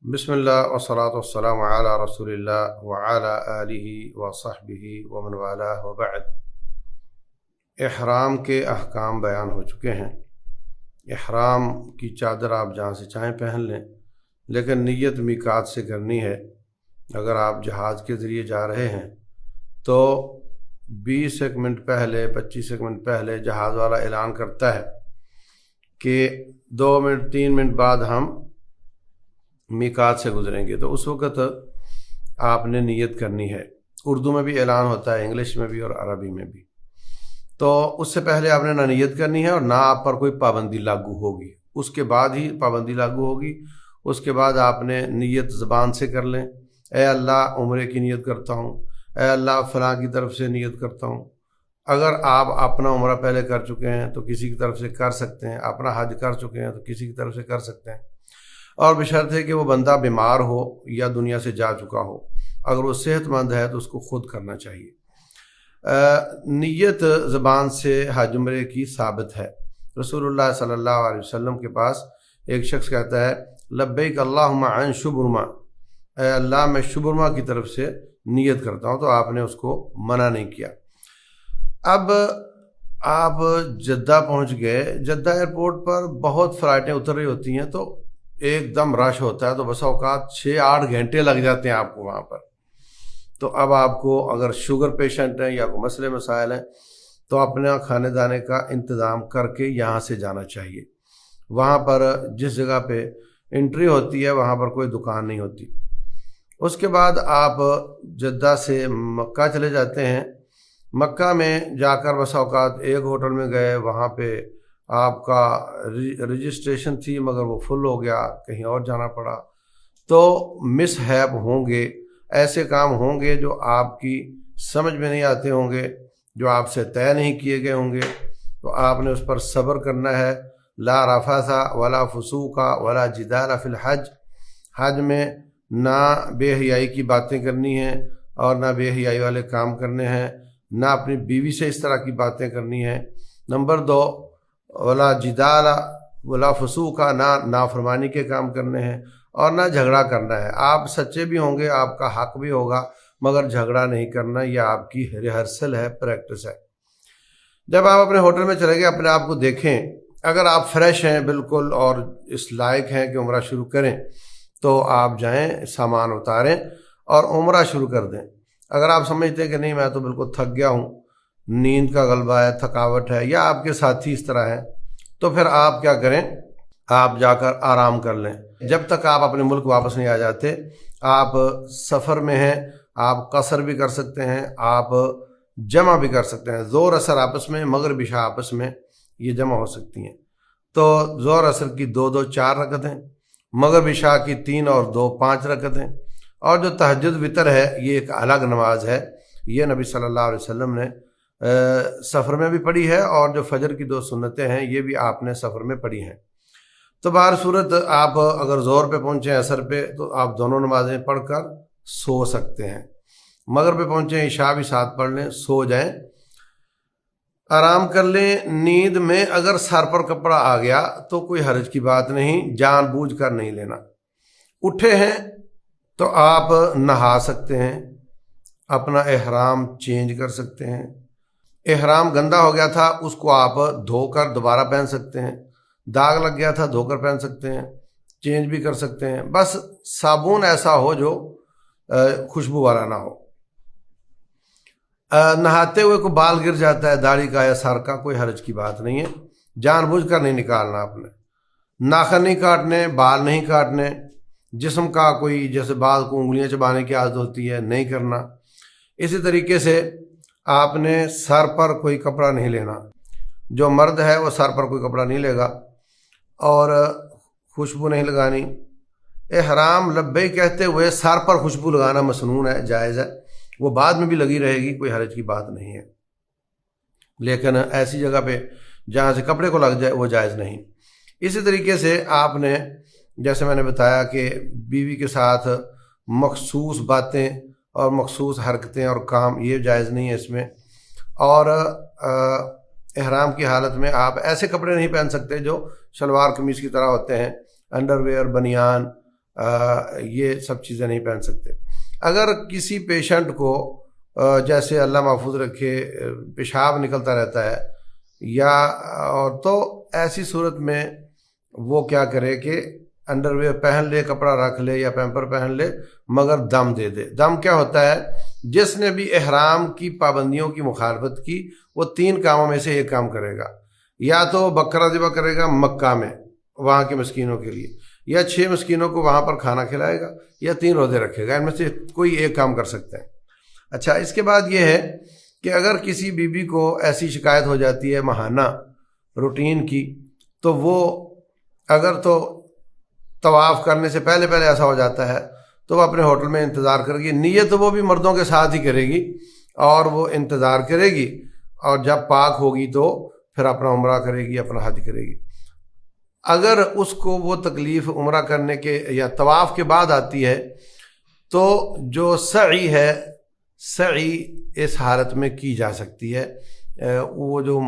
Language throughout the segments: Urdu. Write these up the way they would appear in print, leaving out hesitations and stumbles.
بسم اللہ والصلاة والسلام علی رسول اللہ وعلی آلہ وصحبہ ومن والہ وبعد۔ احرام کے احکام بیان ہو چکے ہیں۔ احرام کی چادر آپ جہاں سے چاہیں پہن لیں، لیکن نیت میقات سے کرنی ہے۔ اگر آپ جہاز کے ذریعے جا رہے ہیں تو 20 منٹ پہلے 25 منٹ پہلے جہاز والا اعلان کرتا ہے کہ 2 منٹ 3 منٹ بعد ہم میقات سے گزریں گے، تو اس وقت آپ نے نیت کرنی ہے۔ اردو میں بھی اعلان ہوتا ہے، انگلش میں بھی اور عربی میں بھی۔ تو اس سے پہلے آپ نے نہ نیت کرنی ہے اور نہ آپ پر کوئی پابندی لاگو ہوگی، اس کے بعد ہی پابندی لاگو ہوگی۔ اس کے بعد آپ نے نیت زبان سے کر لیں، اے اللہ عمرے کی نیت کرتا ہوں، اے اللہ فلاں کی طرف سے نیت کرتا ہوں۔ اگر آپ اپنا عمرہ پہلے کر چکے ہیں تو کسی کی طرف سے کر سکتے ہیں، اپنا حج کر چکے ہیں تو کسی کی طرف سے کر سکتے ہیں، اور بشرط ہے کہ وہ بندہ بیمار ہو یا دنیا سے جا چکا ہو۔ اگر وہ صحت مند ہے تو اس کو خود کرنا چاہیے۔ نیت زبان سے حج عمرے کی ثابت ہے۔ رسول اللہ صلی اللہ علیہ وسلم کے پاس ایک شخص کہتا ہے لبیک اللہم عن شبرما، اے اللہ میں شبرما کی طرف سے نیت کرتا ہوں، تو آپ نے اس کو منع نہیں کیا۔ اب آپ جدہ پہنچ گئے، جدہ ایئرپورٹ پر بہت فلائٹیں اتر رہی ہوتی ہیں، تو ایک دم رش ہوتا ہے، تو بسا اوقات 6-8 گھنٹے لگ جاتے ہیں آپ کو وہاں پر۔ تو اب آپ کو اگر شوگر پیشنٹ ہیں یا کوئی مسئلے مسائل ہیں تو اپنا کھانے دانے کا انتظام کر کے یہاں سے جانا چاہیے۔ وہاں پر جس جگہ پہ انٹری ہوتی ہے وہاں پر کوئی دکان نہیں ہوتی۔ اس کے بعد آپ جدہ سے مکہ چلے جاتے ہیں۔ مکہ میں جا کر بسا اوقات ایک ہوٹل میں گئے، وہاں پہ آپ کا رجسٹریشن تھی مگر وہ فل ہو گیا، کہیں اور جانا پڑا، تو مس ہیپ ہوں گے، ایسے کام ہوں گے جو آپ کی سمجھ میں نہیں آتے ہوں گے، جو آپ سے طے نہیں کیے گئے ہوں گے، تو آپ نے اس پر صبر کرنا ہے۔ لا رفث ولا فسوق ولا جدال فی الحج، حج میں نہ بے حیائی کی باتیں کرنی ہیں اور نہ بے حیائی والے کام کرنے ہیں، نہ اپنی بیوی سے اس طرح کی باتیں کرنی ہیں۔ نمبر 2، ولا جدال ولا فسوق، نہ نافرمانی کے کام کرنے ہیں اور نہ جھگڑا کرنا ہے۔ آپ سچے بھی ہوں گے، آپ کا حق بھی ہوگا، مگر جھگڑا نہیں کرنا، یہ آپ کی ریہرسل ہے، پریکٹس ہے۔ جب آپ اپنے ہوٹل میں چلے گئے، اپنے آپ کو دیکھیں، اگر آپ فریش ہیں بالکل اور اس لائق ہیں کہ عمرہ شروع کریں تو آپ جائیں، سامان اتاریں اور عمرہ شروع کر دیں۔ اگر آپ سمجھتے ہیں کہ نہیں میں تو بالکل تھک گیا ہوں، نیند کا غلبہ ہے، تھکاوٹ ہے، یا آپ کے ساتھی اس طرح ہیں، تو پھر آپ کیا کریں، آپ جا کر آرام کر لیں۔ جب تک آپ اپنے ملک واپس نہیں آ جاتے، آپ سفر میں ہیں، آپ قصر بھی کر سکتے ہیں، آپ جمع بھی کر سکتے ہیں۔ ظہر اثر آپس میں، مغرب عشاء آپس میں یہ جمع ہو سکتی ہیں۔ تو ظہر اثر کی 2 4 رکعتیں، مغرب عشاء کی 3 اور 2 5 رکعتیں، اور جو تہجد وتر ہے یہ ایک الگ نماز ہے، یہ نبی صلی اللہ علیہ وسلم نے سفر میں بھی پڑھی ہے، اور جو فجر کی 2 سنتیں ہیں یہ بھی آپ نے سفر میں پڑھی ہیں۔ تو بہر صورت آپ اگر ظہر پہ پہنچیں عصر پہ تو آپ دونوں نمازیں پڑھ کر سو سکتے ہیں۔ مغرب پہ پہنچیں عشاء بھی ساتھ پڑھ لیں، سو جائیں، آرام کر لیں۔ نیند میں اگر سر پر کپڑا آ گیا تو کوئی حرج کی بات نہیں، جان بوجھ کر نہیں لینا۔ اٹھے ہیں تو آپ نہا سکتے ہیں، اپنا احرام چینج کر سکتے ہیں۔ احرام گندا ہو گیا تھا، اس کو آپ دھو کر دوبارہ پہن سکتے ہیں۔ داغ لگ گیا تھا، دھو کر پہن سکتے ہیں، چینج بھی کر سکتے ہیں۔ بس صابن ایسا ہو جو خوشبو والا نہ ہو۔ نہاتے ہوئے کوئی بال گر جاتا ہے داڑھی کا یا سر کا، کوئی حرج کی بات نہیں ہے، جان بوجھ کر نہیں نکالنا آپ نے۔ ناخن نہیں کاٹنے، بال نہیں کاٹنے، جسم کا کوئی جیسے بال کو انگلیاں چبانے کی عادت ہوتی ہے نہیں کرنا۔ اسی طریقے سے آپ نے سر پر کوئی کپڑا نہیں لینا، جو مرد ہے وہ سر پر کوئی کپڑا نہیں لے گا، اور خوشبو نہیں لگانی۔ احرام لبیک کہتے ہوئے سر پر خوشبو لگانا مسنون ہے، جائز ہے، وہ بعد میں بھی لگی رہے گی، کوئی حرج کی بات نہیں ہے، لیکن ایسی جگہ پہ جہاں سے کپڑے کو لگ جائے وہ جائز نہیں۔ اسی طریقے سے آپ نے جیسے میں نے بتایا کہ بیوی کے ساتھ مخصوص باتیں اور مخصوص حرکتیں اور کام یہ جائز نہیں ہے اس میں۔ اور احرام کی حالت میں آپ ایسے کپڑے نہیں پہن سکتے جو شلوار قمیص کی طرح ہوتے ہیں، انڈر ویئر، بنیان، یہ سب چیزیں نہیں پہن سکتے۔ اگر کسی پیشنٹ کو جیسے اللہ محفوظ رکھے پیشاب نکلتا رہتا ہے یا اور تو ایسی صورت میں وہ کیا کرے کہ انڈر ویئر پہن لے، کپڑا رکھ لے یا پیمپر پہن لے، مگر دم دے دے۔ دم کیا ہوتا ہے؟ جس نے بھی احرام کی پابندیوں کی مخالفت کی وہ 3 کاموں میں سے ایک کام کرے گا، یا تو بکرا ذبح کرے گا مکہ میں وہاں کے مسکینوں کے لیے، یا 6 مسکینوں کو وہاں پر کھانا کھلائے گا، یا 3 روزے رکھے گا۔ ان میں سے کوئی ایک کام کر سکتے ہیں۔ اچھا، اس کے بعد یہ ہے کہ اگر کسی بیوی کو ایسی شکایت ہو جاتی ہے ماہانہ روٹین کی، تو وہ اگر تو طواف کرنے سے پہلے ایسا ہو جاتا ہے تو وہ اپنے ہوٹل میں انتظار کرے گی۔ نیت وہ بھی مردوں کے ساتھ ہی کرے گی اور وہ انتظار کرے گی، اور جب پاک ہوگی تو پھر اپنا عمرہ کرے گی، اپنا حج کرے گی۔ اگر اس کو وہ تکلیف عمرہ کرنے کے یا طواف کے بعد آتی ہے تو جو سعی ہے، سعی اس حالت میں کی جا سکتی ہے۔ وہ جو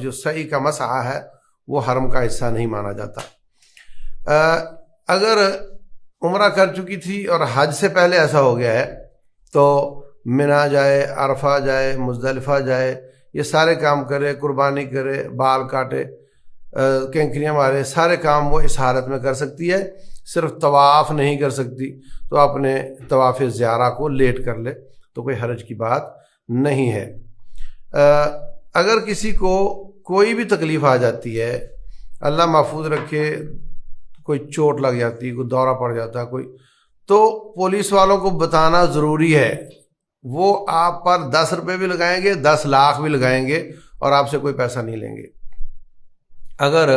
جو سعی کا مسعی ہے وہ حرم کا حصہ نہیں مانا جاتا۔ اگر عمرہ کر چکی تھی اور حج سے پہلے ایسا ہو گیا ہے تو منا جائے، عرفہ جائے، مزدلفہ جائے، یہ سارے کام کرے، قربانی کرے، بال کاٹے، کینکریاں مارے، سارے کام وہ اس حالت میں کر سکتی ہے۔ صرف طواف نہیں کر سکتی، تو اپنے طواف زیارہ کو لیٹ کر لے تو کوئی حرج کی بات نہیں ہے۔ اگر کسی کو کوئی بھی تکلیف آ جاتی ہے، اللہ محفوظ رکھے، کوئی چوٹ لگ جاتی، کوئی دورہ پڑ جاتا ہے کوئی، تو پولیس والوں کو بتانا ضروری ہے۔ وہ آپ پر 10 روپے بھی لگائیں گے، 10 لاکھ بھی لگائیں گے، اور آپ سے کوئی پیسہ نہیں لیں گے۔ اگر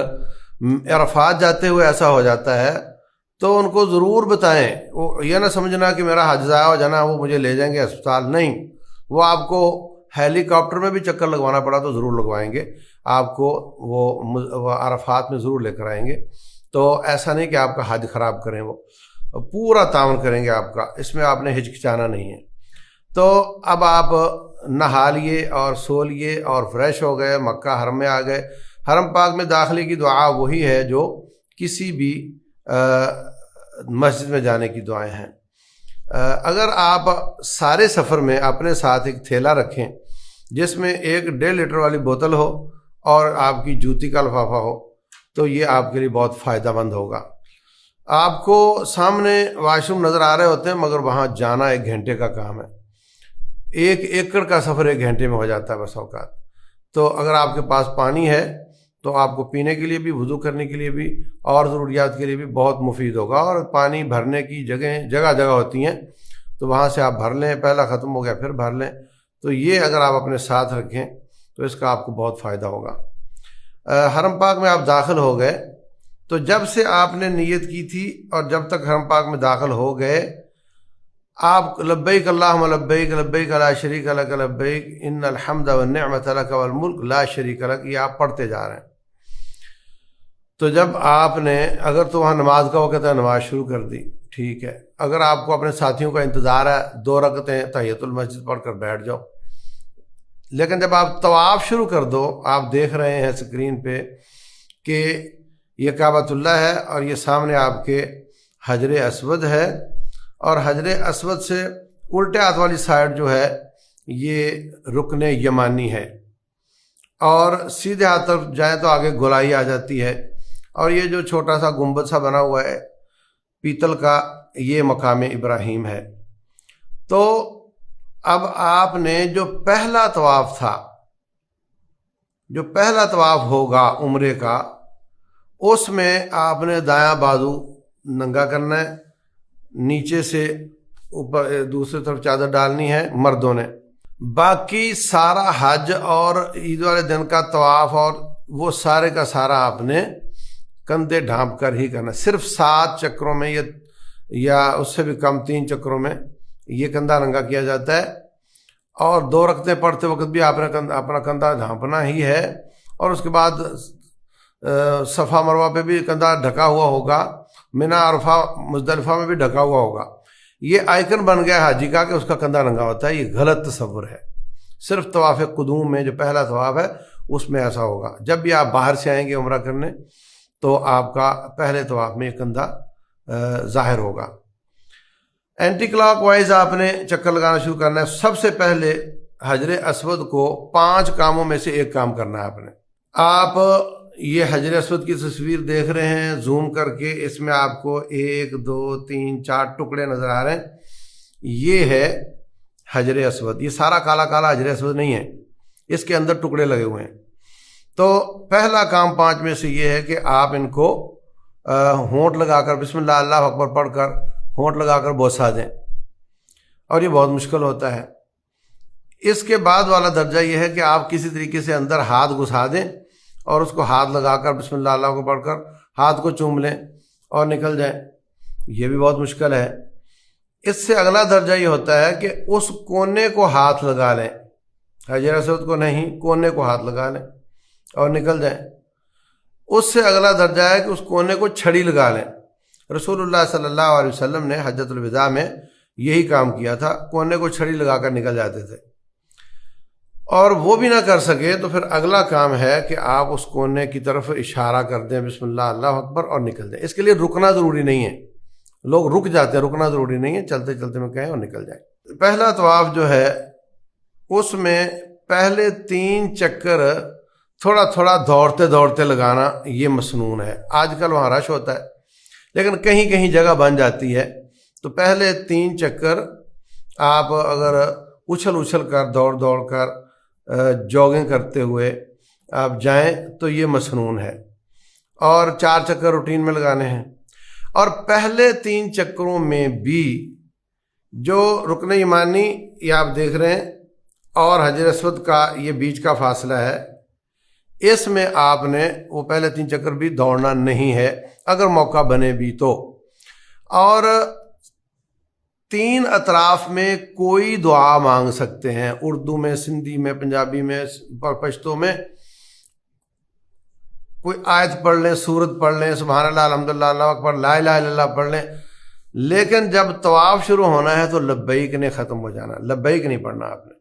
عرفات جاتے ہوئے ایسا ہو جاتا ہے تو ان کو ضرور بتائیں۔ وہ یہ نہ سمجھنا کہ میرا حج ضائع ہو جانا، وہ مجھے لے جائیں گے اسپتال، نہیں، وہ آپ کو ہیلی کاپٹر میں بھی چکر لگوانا پڑا تو ضرور لگوائیں گے، آپ کو وہ عرفات میں ضرور لے کر آئیں گے۔ تو ایسا نہیں کہ آپ کا حج خراب کریں، وہ پورا تعاون کریں گے آپ کا، اس میں آپ نے ہچکچانا نہیں ہے۔ تو اب آپ نہا لیے اور سو لیے اور فریش ہو گئے، مکہ حرم میں آ گئے۔ حرم پاک میں داخلے کی دعا وہی ہے جو کسی بھی مسجد میں جانے کی دعائیں ہیں۔ اگر آپ سارے سفر میں اپنے ساتھ ایک تھیلا رکھیں جس میں 1.5 لیٹر والی بوتل ہو اور آپ کی جوتی کا لفافہ ہو تو یہ آپ کے لیے بہت فائدہ مند ہوگا۔ آپ کو سامنے واش روم نظر آ رہے ہوتے ہیں مگر وہاں جانا 1 گھنٹے کا کام ہے، 1 ایکڑ کا سفر 1 گھنٹے میں ہو جاتا ہے بس اوقات۔ تو اگر آپ کے پاس پانی ہے تو آپ کو پینے کے لیے بھی، وضو کرنے کے لیے بھی، اور ضروریات کے لیے بھی بہت مفید ہوگا۔ اور پانی بھرنے کی جگہ ہوتی ہیں تو وہاں سے آپ بھر لیں، پہلا ختم ہو گیا پھر بھر لیں۔ تو یہ اگر آپ اپنے ساتھ رکھیں تو اس کا آپ کو بہت فائدہ ہوگا۔ حرم پاک میں آپ داخل ہو گئے تو جب سے آپ نے نیت کی تھی اور جب تک حرم پاک میں داخل ہو گئے، آپ لبیک اللہم لبیک لبیک لا شریک لک لبیک ان الحمد والنعمت لک والملک لا شریک لک، یہ آپ پڑھتے جا رہے ہیں۔ تو جب آپ نے اگر تو وہاں نماز کا وقت ہے، نماز شروع کر دی، ٹھیک ہے۔ اگر آپ کو اپنے ساتھیوں کا انتظار ہے، 2 رکعتیں تحیۃ المسجد پڑھ کر بیٹھ جاؤ۔ لیکن جب آپ طواف شروع کر دو، آپ دیکھ رہے ہیں اسکرین پہ کہ یہ کعبۃ اللہ ہے اور یہ سامنے آپ کے حجر اسود ہے، اور حجر اسود سے الٹے ہاتھ والی سائڈ جو ہے یہ رکن یمانی ہے، اور سیدھے ہاتھ طرف جائیں تو آگے گولائی آ جاتی ہے، اور یہ جو چھوٹا سا گنبد سا بنا ہوا ہے پیتل کا، یہ مقام ابراہیم ہے۔ تو اب آپ نے جو پہلا طواف تھا، جو پہلا طواف ہوگا عمرے کا، اس میں آپ نے دایاں بازو ننگا کرنا ہے، نیچے سے اوپر دوسری طرف چادر ڈالنی ہے مردوں نے۔ باقی سارا حج اور عید والے دن کا طواف اور وہ سارے کا سارا آپ نے کندھے ڈھانپ کر ہی کرنا، صرف 7 چکروں میں یا اس سے بھی کم 3 چکروں میں یہ کندھا ننگا کیا جاتا ہے، اور 2 رکعتیں پڑھتے وقت بھی آپ نے اپنا کندھا ڈھانپنا ہی ہے، اور اس کے بعد صفا مروہ پہ بھی کندھا ڈھکا ہوا ہوگا، منا عرفہ مزدلفہ میں بھی ڈھکا ہوا ہوگا۔ یہ آئیکن بن گیا حاجی کا کہ اس کا کندھا ننگا ہوتا ہے، یہ غلط تصور ہے۔ صرف طواف قدوم میں جو پہلا طواف ہے اس میں ایسا ہوگا۔ جب بھی آپ باہر سے آئیں گے عمرہ کرنے تو آپ کا پہلے طواف میں یہ کندھا ظاہر ہوگا۔ اینٹی کلاک وائز آپ نے چکر لگانا شروع کرنا ہے۔ سب سے پہلے حجر اسود کو 5 کاموں میں سے ایک کام کرنا ہے آپ نے۔ آپ یہ حجر اسود کی تصویر دیکھ رہے ہیں زوم کر کے، اس میں آپ کو 1 2 3 4 ٹکڑے نظر آ رہے ہیں، یہ ہے حجر اسود۔ یہ سارا کالا کالا حجر اسود نہیں ہے، اس کے اندر ٹکڑے لگے ہوئے ہیں۔ تو پہلا کام 5 میں سے یہ ہے کہ آپ ان کو ہونٹ لگا کر بسم اللہ اللہ اکبر پڑھ کر ہونٹ لگا کر بوسا دیں، اور یہ بہت مشکل ہوتا ہے۔ اس کے بعد والا درجہ یہ ہے کہ آپ کسی طریقے سے اندر ہاتھ گھسا دیں اور اس کو ہاتھ لگا کر بسم اللہ اللہ کو پڑھ کر ہاتھ کو چوم لیں اور نکل جائیں، یہ بھی بہت مشکل ہے۔ اس سے اگلا درجہ یہ ہوتا ہے کہ اس کونے کو ہاتھ لگا لیں، حجر اسود کو نہیں، کونے کو ہاتھ لگا لیں اور نکل جائیں۔ اس سے اگلا درجہ ہے کہ اس کونے کو چھڑی لگا لیں۔ رسول اللہ صلی اللہ علیہ وسلم نے حجۃ الوداع میں یہی کام کیا تھا، کونے کو چھڑی لگا کر نکل جاتے تھے۔ اور وہ بھی نہ کر سکے تو پھر اگلا کام ہے کہ آپ اس کونے کی طرف اشارہ کر دیں بسم اللہ اللہ اکبر اور نکل جائیں۔ اس کے لیے رکنا ضروری نہیں ہے، لوگ رک جاتے ہیں، رکنا ضروری نہیں ہے، چلتے چلتے میں کہیں اور نکل جائیں۔ پہلا طواف جو ہے اس میں پہلے 3 چکر تھوڑا تھوڑا دوڑتے دوڑتے لگانا یہ مسنون ہے۔ آج کل وہاں رش ہوتا ہے لیکن کہیں کہیں جگہ بن جاتی ہے، تو پہلے 3 چکر آپ اگر اچھل اچھل کر دوڑ دوڑ کر جوگنگ کرتے ہوئے آپ جائیں تو یہ مسنون ہے، اور 4 چکر روٹین میں لگانے ہیں۔ اور پہلے 3 چکروں میں بھی جو رکن یمانی یہ آپ دیکھ رہے ہیں اور حجر اسود کا یہ بیچ کا فاصلہ ہے، اس میں آپ نے وہ پہلے 3 چکر بھی دوڑنا نہیں ہے اگر موقع بنے بھی تو۔ اور 3 اطراف میں کوئی دعا مانگ سکتے ہیں، اردو میں، سندھی میں، پنجابی میں، پشتو میں کوئی آیت پڑھ لیں، سورت پڑھ لیں، سبحان اللہ الحمدللہ اللہ اکبر لا الہ الا اللہ پڑھ لیں، لیکن جب طواف شروع ہونا ہے تو لبیک نے ختم ہو جانا، لبیک نہیں پڑھنا آپ نے۔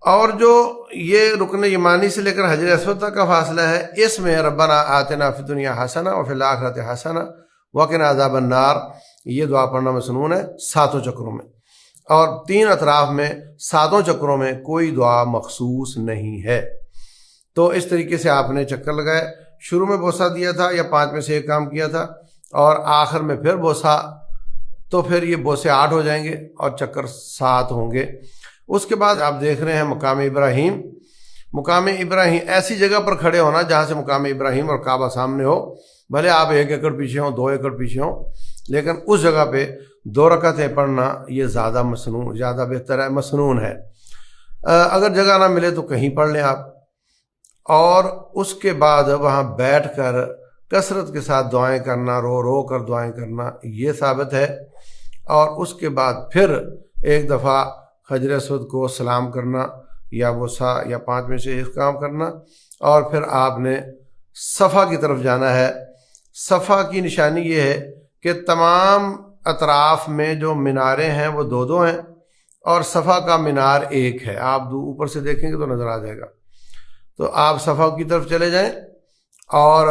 اور جو یہ رکن یمانی سے لے کر حجر اسود تک کا فاصلہ ہے، اس میں ربنا آتنا فی الدنیا حسنہ وفی الآخرۃ حسنہ وقنا عذاب النار، یہ دعا پڑھنا مسنون ہے 7 چکروں میں۔ اور 3 اطراف میں 7 چکروں میں کوئی دعا مخصوص نہیں ہے۔ تو اس طریقے سے آپ نے چکر لگائے، شروع میں بوسہ دیا تھا یا 5 میں سے ایک کام کیا تھا، اور آخر میں پھر بوسہ، تو پھر یہ بوسے 8 ہو جائیں گے اور چکر 7 ہوں گے۔ اس کے بعد آپ دیکھ رہے ہیں مقام ابراہیم۔ مقام ابراہیم ایسی جگہ پر کھڑے ہونا جہاں سے مقام ابراہیم اور کعبہ سامنے ہو، بھلے آپ 1 ایکڑ پیچھے ہوں، 2 ایکڑ پیچھے ہوں، لیکن اس جگہ پہ 2 رکعتیں پڑھنا یہ زیادہ بہتر ہے، مسنون ہے۔ اگر جگہ نہ ملے تو کہیں پڑھ لیں آپ، اور اس کے بعد وہاں بیٹھ کر کثرت کے ساتھ دعائیں کرنا، رو رو کر دعائیں کرنا، یہ ثابت ہے۔ اور اس کے بعد پھر ایک دفعہ حجر اسود کو سلام کرنا یا بوسہ یا 5 میں سے ایک کام کرنا، اور پھر آپ نے صفا کی طرف جانا ہے۔ صفا کی نشانی یہ ہے کہ تمام اطراف میں جو میناریں ہیں وہ 2 ہیں، اور صفا کا مینار 1 ہے۔ آپ اوپر سے دیکھیں گے تو نظر آ جائے گا۔ تو آپ صفا کی طرف چلے جائیں، اور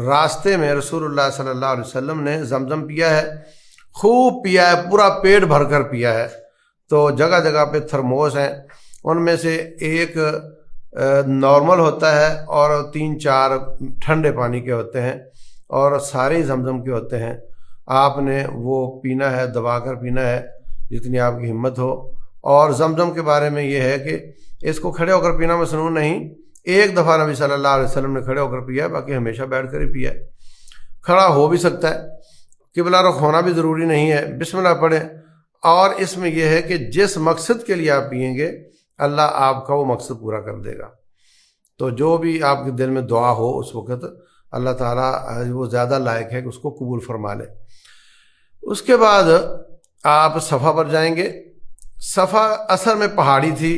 راستے میں رسول اللہ صلی اللہ علیہ وسلم نے زمزم پیا ہے، خوب پیا ہے، پورا پیٹ بھر کر پیا ہے۔ تو جگہ جگہ پہ تھرموس ہیں، ان میں سے ایک نارمل ہوتا ہے اور 3-4 ٹھنڈے پانی کے ہوتے ہیں، اور سارے زمزم کے ہوتے ہیں۔ آپ نے وہ پینا ہے، دبا کر پینا ہے جتنی آپ کی ہمت ہو۔ اور زمزم کے بارے میں یہ ہے کہ اس کو کھڑے ہو کر پینا مسنون نہیں، ایک دفعہ نبی صلی اللہ علیہ وسلم نے کھڑے ہو کر پیا ہے، باقی ہمیشہ بیٹھ کر ہی پیا ہے۔ کھڑا ہو بھی سکتا ہے، قبلہ رخ ہونا بھی ضروری نہیں ہے، بسم اللہ پڑھیں۔ اور اس میں یہ ہے کہ جس مقصد کے لیے آپ پئیں گے اللہ آپ کا وہ مقصد پورا کر دے گا۔ تو جو بھی آپ کے دل میں دعا ہو اس وقت اللہ تعالیٰ وہ زیادہ لائق ہے کہ اس کو قبول فرما لے۔ اس کے بعد آپ صفا پر جائیں گے۔ صفا اثر میں پہاڑی تھی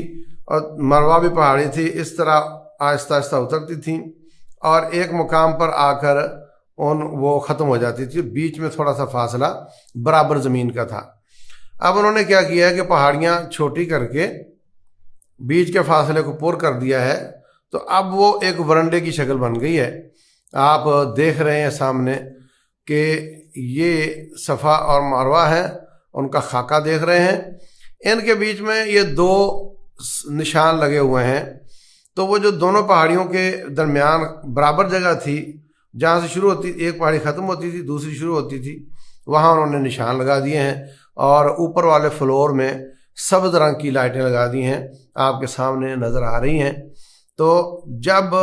اور مروہ بھی پہاڑی تھی، اس طرح آہستہ آہستہ اترتی تھیں، اور ایک مقام پر آ کر وہ ختم ہو جاتی تھی، بیچ میں تھوڑا سا فاصلہ برابر زمین کا تھا۔ اب انہوں نے کیا کیا ہے کہ پہاڑیاں چھوٹی کر کے بیچ کے فاصلے کو پور کر دیا ہے، تو اب وہ ایک ورنڈے کی شکل بن گئی ہے۔ آپ دیکھ رہے ہیں سامنے، کہ یہ صفا اور مروہ ہیں، ان کا خاکہ دیکھ رہے ہیں، ان کے بیچ میں یہ دو نشان لگے ہوئے ہیں۔ تو وہ جو دونوں پہاڑیوں کے درمیان برابر جگہ تھی، جہاں سے شروع ہوتی، ایک پہاڑی ختم ہوتی تھی دوسری شروع ہوتی تھی، وہاں انہوں نے نشان لگا دیے ہیں، اور اوپر والے فلور میں سبز رنگ کی لائٹیں لگا دی ہیں، آپ کے سامنے نظر آ رہی ہیں۔ تو جب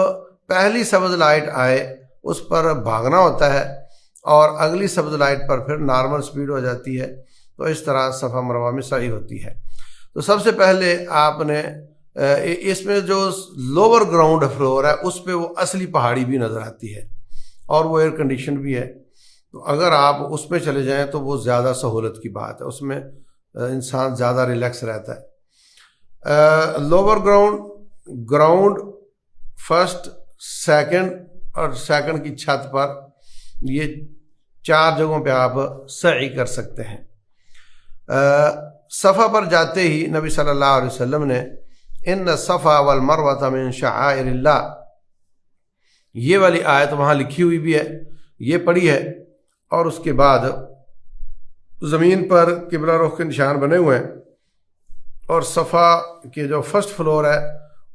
پہلی سبز لائٹ آئے اس پر بھاگنا ہوتا ہے، اور اگلی سبز لائٹ پر پھر نارمل سپیڈ ہو جاتی ہے۔ تو اس طرح صفا مروہ میں سعی ہوتی ہے۔ تو سب سے پہلے آپ نے اس میں جو لوور گراؤنڈ فلور ہے اس پہ وہ اصلی پہاڑی بھی نظر آتی ہے، اور وہ ایئر کنڈیشن بھی ہے۔ تو اگر آپ اس میں چلے جائیں تو وہ زیادہ سہولت کی بات ہے، اس میں انسان زیادہ ریلیکس رہتا ہے۔ لوور گراؤنڈ فرسٹ، سیکنڈ اور سیکنڈ کی چھت پر، یہ 4 جگہوں پہ آپ سعی کر سکتے ہیں۔ صفا پر جاتے ہی نبی صلی اللہ علیہ وسلم نے ان الصفا والمروہ من شعائر اللہ، یہ والی آیت وہاں لکھی ہوئی بھی ہے، یہ پڑھی ہے، اور اس کے بعد زمین پر قبلہ رخ کے نشان بنے ہوئے ہیں، اور صفا کے جو فرسٹ فلور ہے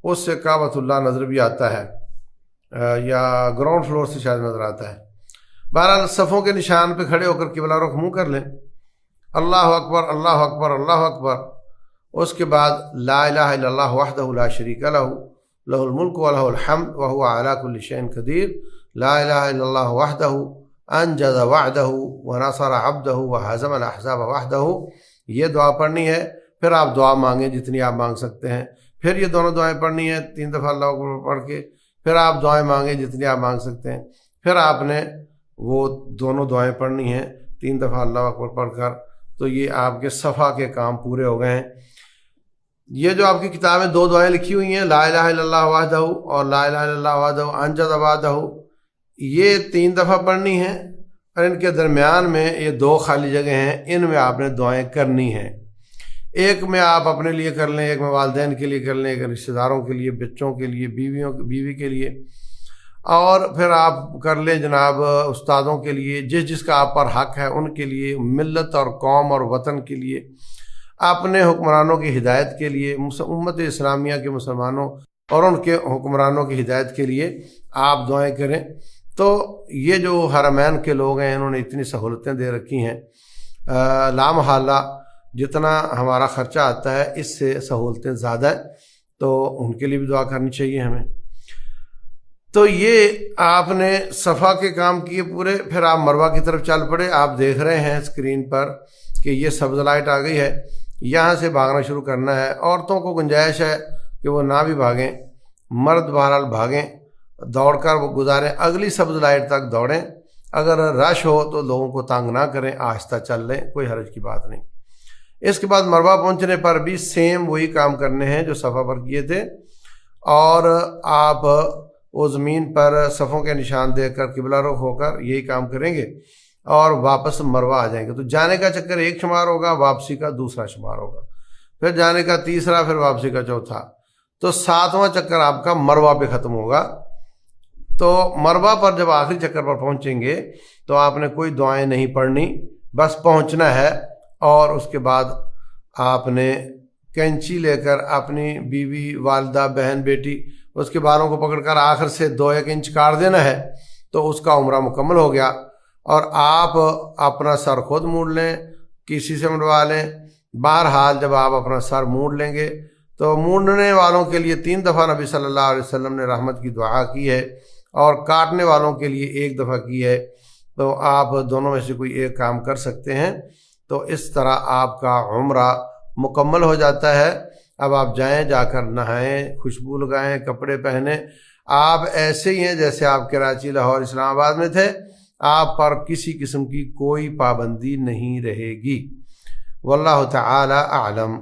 اس سے کعبۃ اللہ نظر بھی آتا ہے، یا گراؤنڈ فلور سے شاید نظر آتا ہے۔ بہرحال صفوں کے نشان پہ کھڑے ہو کر قبلہ رخ منہ کر لیں، اللہ اکبر اللہ اکبر اللہ اکبر، اس کے بعد لا الہ الا اللہ وحدہ لا شریک لہ لہ الملک ولہ الحمد وہو علی کل شیء قدیر، لا الہ الا اللہ وحدہ انجز وعدہ ونصر عبدہ وہزم الاحزاب وحدہ، یہ دعا پڑھنی ہے۔ پھر آپ دعا مانگیں جتنی آپ مانگ سکتے ہیں، پھر یہ دونوں دعائیں پڑھنی ہیں 3 دفعہ اللہ اکبر پڑھ کے، پھر آپ دعائیں مانگیں جتنی آپ مانگ سکتے ہیں، پھر آپ نے وہ دونوں دعائیں پڑھنی ہیں 3 دفعہ اللہ اکبر پڑھ کر۔ تو یہ آپ کے صفا کے کام پورے ہو گئے ہیں۔ یہ جو آپ کی کتاب میں 2 دعائیں لکھی ہوئی ہیں، لا الہ الا اللہ وحدہ اور لا الہ الا اللہ وحدہ انجز وعدہ، یہ 3 دفعہ پڑھنی ہیں، اور ان کے درمیان میں یہ 2 خالی جگہ ہیں، ان میں آپ نے دعائیں کرنی ہیں۔ ایک میں آپ اپنے لیے کر لیں، ایک میں والدین کے لیے کر لیں، ایک رشتہ داروں کے لیے، بچوں کے لیے، بیوی کے لیے، اور پھر آپ کر لیں جناب استادوں کے لیے، جس کا آپ پر حق ہے ان کے لیے، ملت اور قوم اور وطن کے لیے، اپنے حکمرانوں کی ہدایت کے لیے، امت اسلامیہ کے مسلمانوں اور ان کے حکمرانوں کی ہدایت کے لیے آپ دعائیں کریں۔ تو یہ جو حرمین کے لوگ ہیں انہوں نے اتنی سہولتیں دے رکھی ہیں، لامحالہ جتنا ہمارا خرچہ آتا ہے اس سے سہولتیں زیادہ ہیں، تو ان کے لیے بھی دعا کرنی چاہیے ہمیں۔ تو یہ آپ نے صفا کے کام کیے پورے، پھر آپ مروہ کی طرف چل پڑے۔ آپ دیکھ رہے ہیں اسکرین پر کہ یہ سبز لائٹ آ گئی ہے، یہاں سے بھاگنا شروع کرنا ہے۔ عورتوں کو گنجائش ہے کہ وہ نہ بھی بھاگیں، مرد بہرحال بھاگیں، دوڑ کر وہ گزاریں، اگلی سبز لائٹ تک دوڑیں۔ اگر رش ہو تو لوگوں کو تنگ نہ کریں، آہستہ چل لیں، کوئی حرج کی بات نہیں۔ اس کے بعد مروہ پہنچنے پر بھی سیم وہی کام کرنے ہیں جو صفا پر کیے تھے، اور آپ وہ زمین پر صفوں کے نشان دیکھ کر قبلہ رخ ہو کر یہی کام کریں گے، اور واپس مروہ آ جائیں گے۔ تو جانے کا چکر 1 شمار ہوگا، واپسی کا 2 شمار ہوگا، پھر جانے کا 3، پھر واپسی کا 4۔ تو 7واں چکر آپ کا مروہ پہ ختم ہوگا۔ تو مروہ پر جب آخری چکر پر پہنچیں گے تو آپ نے کوئی دعائیں نہیں پڑھنی، بس پہنچنا ہے، اور اس کے بعد آپ نے کینچی لے کر اپنی بیوی، والدہ، بہن، بیٹی، اس کے بالوں کو پکڑ کر آخر سے 2-1 انچ کاٹ دینا ہے، تو اس کا عمرہ مکمل ہو گیا۔ اور آپ اپنا سر خود موڑ لیں، کسی سے منڈوا لیں، بہرحال جب آپ اپنا سر موڑ لیں گے تو موڑنے والوں کے لیے 3 دفعہ نبی صلی اللہ علیہ وسلم نے رحمت کی دعا کی ہے، اور کاٹنے والوں کے لیے 1 دفعہ کی ہے۔ تو آپ دونوں میں سے کوئی ایک کام کر سکتے ہیں۔ تو اس طرح آپ کا عمرہ مکمل ہو جاتا ہے۔ اب آپ جائیں، جا کر نہائیں، خوشبو لگائیں، کپڑے پہنیں، آپ ایسے ہی ہیں جیسے آپ کراچی، لاہور، اسلام آباد میں تھے، آپ پر کسی قسم کی کوئی پابندی نہیں رہے گی۔ واللہ تعالی اعلم۔